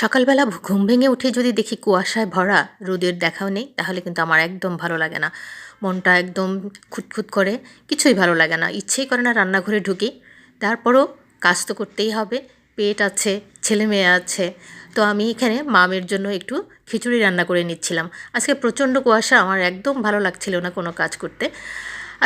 সকালবেলা ঘুম ভেঙে উঠে যদি দেখি কুয়াশায় ভরা, রোদের দেখাও নেই, তাহলে কিন্তু আমার একদম ভালো লাগে না। মনটা একদম খুঁতখুঁত করে, কিছুই ভালো লাগে না, ইচ্ছেই করে না রান্নাঘরে ঢুকি। তারপরও কাজ তো করতেই হবে, পেট আছে, ছেলে মেয়ে আছে। তো আমি এখানে মামের জন্য একটু খিচুড়ি রান্না করে নিচ্ছিলাম। আজকে প্রচণ্ড কুয়াশা, আমার একদম ভালো লাগছিল না কোনো কাজ করতে।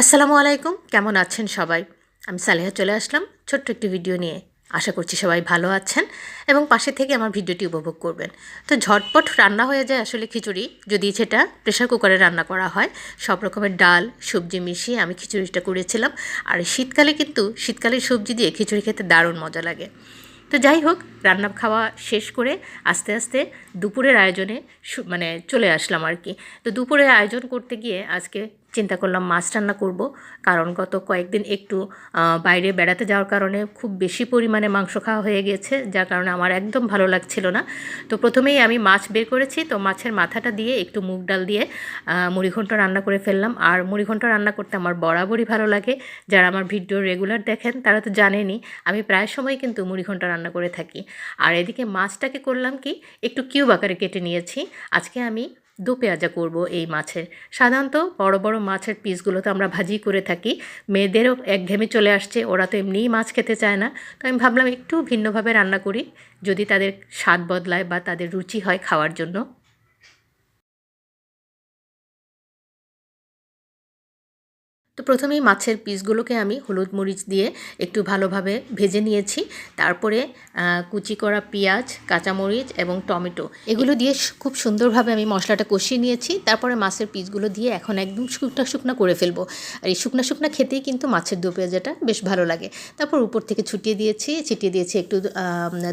আসসালামু আলাইকুম, কেমন আছেন সবাই? আমি সালেহা চলে আসলাম ছোট্ট একটি ভিডিও নিয়ে। আশা করছি সবাই ভালো আছেন এবং পাশে থেকে আমার ভিডিওটি উপভোগ করবেন। তো ঝটপট রান্না হয়ে যায় আসলে খিচুড়ি, যদি সেটা প্রেশার কুকারে রান্না করা হয়। সব রকমের ডাল সবজি মিশিয়ে আমি খিচুড়িটা করেছিলাম। আর শীতকালে কিন্তু শীতকালের সবজি দিয়ে খিচুড়ি খেতে দারুণ মজা লাগে। তো যাই হোক, রান্না খাওয়া শেষ করে আস্তে আস্তে দুপুরের আয়োজনে মানে চলে আসলাম আর কি। তো দুপুরের আয়োজন করতে গিয়ে আজকে চিন্তা করলাম মাছ রান্না করব, কারণ গত কয়েকদিন একটু বাইরে বেড়াতে যাওয়ার কারণে খুব বেশি পরিমাণে মাংস খাওয়া হয়ে গেছে, যার কারণে আমার একদম ভালো লাগছিল না। তো প্রথমেই আমি মাছ বের করেছি, তো মাছের মাথাটা দিয়ে একটু মুগ ডাল দিয়ে মুড়িঘণ্ট রান্না করে ফেললাম। আর মুড়িঘণ্ট রান্না করতে আমার বরাবরই ভালো লাগে। যারা আমার ভিডিও রেগুলার দেখেন তারা তো জানেনই, আমি প্রায় সময় কিন্তু মুড়িঘণ্ট রান্না করে থাকি। আর এদিকে মাছটাকে করলাম কি, একটু কিউব আকারে কেটে নিয়েছি। আজকে আমি দো পেঁয়াজা করব এই মাছের। সাধারণত বড় বড় মাছের পিসগুলো তো আমরা ভাজি করে থাকি, মেয়েদেরও একঘেয়েমি চলে আসছে, ওরা তো এমনিই মাছ খেতে চায় না। তো আমি ভাবলাম একটু ভিন্নভাবে রান্না করি, যদি তাদের স্বাদ বদলায় বা তাদের রুচি হয় খাওয়ার জন্য। তো প্রথমেই মাছের পিসগুলোকে আমি হলুদ মরিচ দিয়ে একটু ভালোভাবে ভেজে নিয়েছি। তারপরে কুচি করা পেঁয়াজ, কাঁচামরিচ এবং টমেটো এগুলো দিয়ে খুব সুন্দরভাবে আমি মশলাটা কষিয়ে নিয়েছি। তারপরে মাছের পিসগুলো দিয়ে এখন একদম শুকনা শুকনা করে ফেলবো। আর এই শুকনা শুকনা খেতেই কিন্তু মাছের দো পেঁয়াজাটা বেশ ভালো লাগে। তারপর উপর থেকে ছিটিয়ে দিয়েছি একটু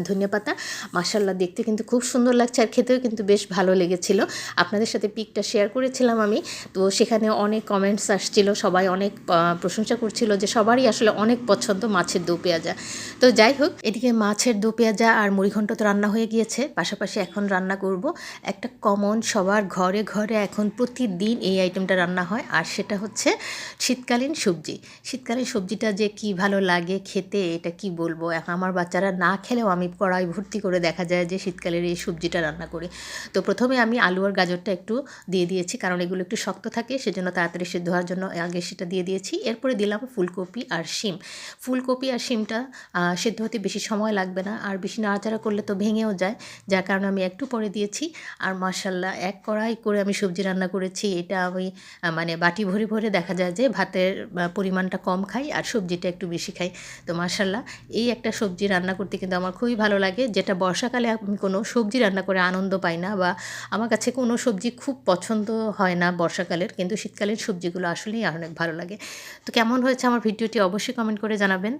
ধনিয়া পাতা। মাশাআল্লাহ, দেখতে কিন্তু খুব সুন্দর লাগছে আর খেতেও কিন্তু বেশ ভালো লেগেছিল। আপনাদের সাথে পিকটা শেয়ার করেছিলাম আমি, তো সেখানে অনেক কমেন্টস আসছিল, সবাই অনেক প্রশংসা করছিল যে সবারই আসলে অনেক পছন্দ মাছের দো পেঁয়াজা। তো যাই হোক, এদিকে মাছের দো পেঁয়াজা আর মুড়িঘণ্ট তো রান্না হয়ে গিয়েছে, পাশাপাশি এখন রান্না করব একটা কমন, সবার ঘরে ঘরে এখন প্রতিদিন এই আইটেমটা রান্না হয়, আর সেটা হচ্ছে শীতকালীন সবজি। শীতকালীন সবজিটা যে কি ভালো লাগে খেতে, এটা কি বলবো। এখন আমার বাচ্চারা না খেলেও আমি কড়াই ভর্তি করে দেখা যায় যে শীতকালের এই সবজিটা রান্না করি। তো প্রথমে আমি আলু আর গাজরটা একটু দিয়ে দিয়েছি, কারণ এগুলো একটু শক্ত থাকে, সেজন্য তাড়াতাড়ি সিদ্ধ হওয়ার জন্য আগে সেটা দিয়ে দিয়েছি। এরপরে দিলাম ফুলকপি আর শিম। ফুলকপি আর শিমটা সিদ্ধ হতে বেশি সময় লাগবে না, আর বেশি নাড়াচাড়া করলে তো ভেঙেও যায়, যার কারণে আমি একটু পরে দিয়েছি। আর মাশাআল্লাহ, এক কড়াই করে আমি সবজি রান্না করেছি। এটা আমি মানে বাটি ভরে ভরে দেখা যায় যে ভাতের পরিমাণটা কম খাই আর সবজিটা একটু বেশি খাই। তো মাশাআল্লাহ, এই একটা সবজি রান্না করতে কিন্তু আমার খুবই ভালো লাগে, যেটা বর্ষাকালে আমি কোনো সবজি রান্না করে আনন্দ পাই না, বা আমার কাছে কোনো সবজি খুব পছন্দ হয় না বর্ষাকালের, কিন্তু শীতকালের সবজিগুলো আসলেই অনেক ভালো লাগে। তো কেমন হয়েছে আমার ভিডিওটি অবশ্যই কমেন্ট করে জানাবেন।